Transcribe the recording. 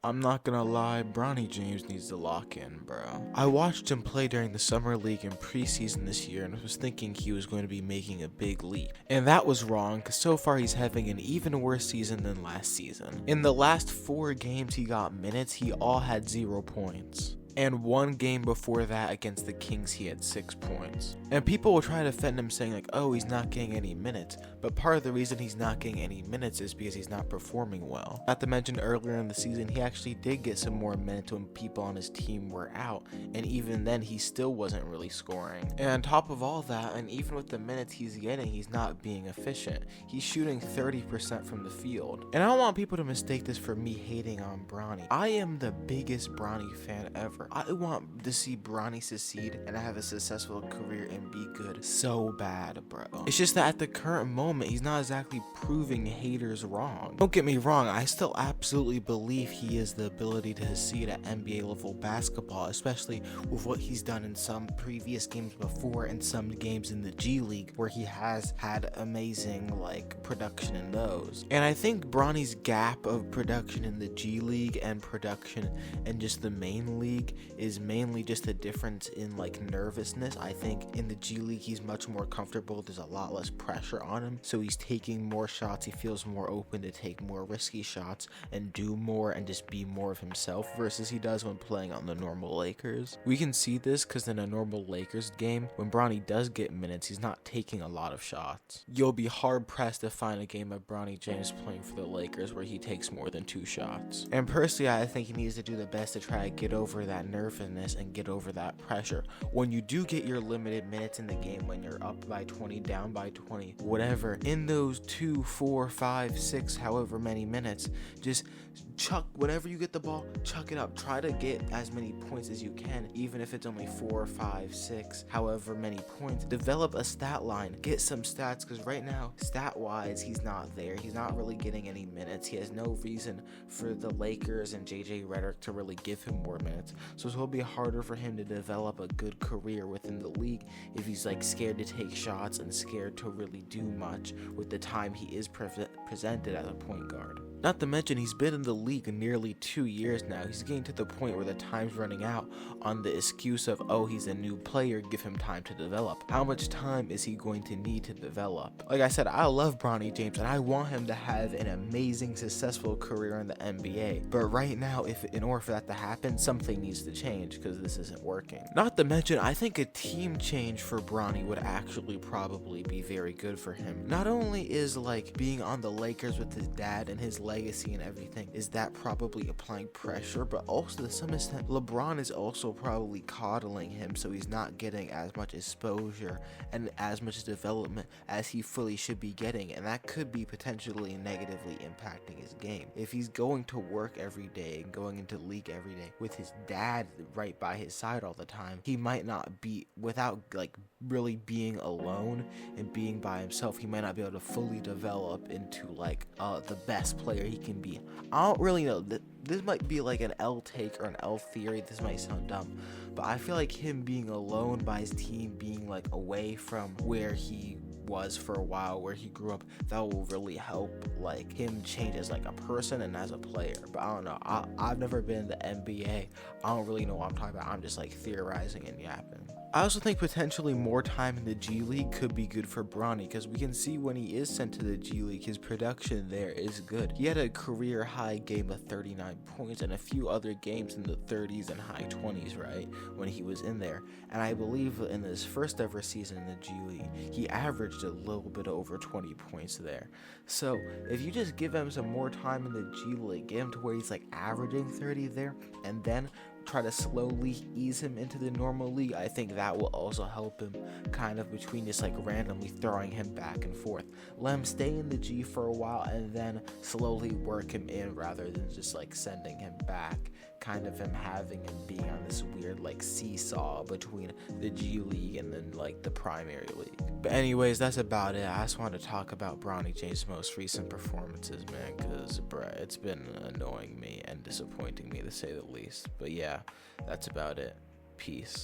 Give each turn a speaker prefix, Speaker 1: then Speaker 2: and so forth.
Speaker 1: I'm not gonna lie, Bronny James needs to lock in, bro. I watched him play during the Summer League and preseason this year and was thinking he was going to be making a big leap. And that was wrong, because so far he's having an even worse season than last season. In the last 4 games he got minutes, he all had 0 points. And 1 game before that against the Kings, he had 6 points. And people will try to defend him saying like, oh, he's not getting any minutes. But part of the reason he's not getting any minutes is because he's not performing well. Not to mention earlier in the season, he actually did get some more minutes when people on his team were out. And even then, he still wasn't really scoring. And on top of all that, and even with the minutes he's getting, he's not being efficient. He's shooting 30% from the field. And I don't want people to mistake this for me hating on Bronny. I am the biggest Bronny fan ever. I want to see Bronny succeed and have a successful career and be good so bad, bro. It's just that at the current moment, he's not exactly proving haters wrong. Don't get me wrong, I still absolutely believe he has the ability to succeed at NBA level basketball, especially with what he's done in some previous games before and some games in the G League where he has had amazing production in those. And I think Bronny's gap of production in the G League and production in just the main league is mainly just a difference in nervousness. I think in the G League he's much more comfortable, there's a lot less pressure on him, so he's taking more shots, he feels more open to take more risky shots and do more and just be more of himself versus he does when playing on the normal Lakers. We can see this because in a normal Lakers game, when Bronny does get minutes, he's not taking a lot of shots. You'll be hard pressed to find a game of Bronny James playing for the Lakers where he takes more than 2 shots. And personally, I think he needs to do the best to try to get over that nervousness and get over that pressure. When you do get your limited minutes in the game, when you're up by 20, down by 20, whatever, in those 2, 4, 5, 6, however many minutes, just chuck whenever you get the ball, chuck it up. Try to get as many points as you can, even if it's only 4, 5, 6, however many points. Develop a stat line, get some stats, because right now, stat wise, he's not there. He's not really getting any minutes. He has no reason for the Lakers and JJ Redick to really give him more minutes. So it'll be harder for him to develop a good career within the league if he's scared to take shots and scared to really do much with the time he is presented as a point guard. Not to mention, he's been in the league nearly 2 years now. He's getting to the point where the time's running out on the excuse of, oh, he's a new player, give him time to develop. How much time is he going to need to develop? Like I said, I love Bronny James and I want him to have an amazing, successful career in the NBA. But right now, in order for that to happen, something needs to change because this isn't working. Not to mention, I think a team change for Bronny would actually probably be very good for him. Not only is being on the Lakers with his dad and his legacy and everything, is that probably applying pressure, but also to some extent LeBron is also probably coddling him, so he's not getting as much exposure and as much development as he fully should be getting, and that could be potentially negatively impacting his game. If he's going to work every day and going into league every day with his dad right by his side all the time, he might not be, without really being alone and being by himself, he might not be able to fully develop into the best player he can be. I don't really know. This might be an L take or an L theory. This might sound dumb, but I feel like him being alone by his team, being away from where he was for a while, where he grew up, that will really help him change as a person and as a player. But I don't know, I've never been in the NBA. I don't really know what I'm talking about. I'm just theorizing and yapping. I also think potentially more time in the G League could be good for Bronny, because we can see when he is sent to the G League, his production there is good. He had a career high game of 39 points and a few other games in the 30s and high 20s, right, when he was in there. And I believe in his first ever season in the G League, he averaged a little bit over 20 points there. So if you just give him some more time in the G League, get him to where he's averaging 30 there, and then try to slowly ease him into the normal league, I think that will also help him kind of between just randomly throwing him back and forth. Let him stay in the G for a while and then slowly work him in rather than just sending him back, kind of him having him being on this weird seesaw between the G League and then the primary league. But anyways, that's about it. I just wanted to talk about Bronny James' most recent performances, man, because it's been annoying me and disappointing me to say the least. But yeah, that's about it. Peace.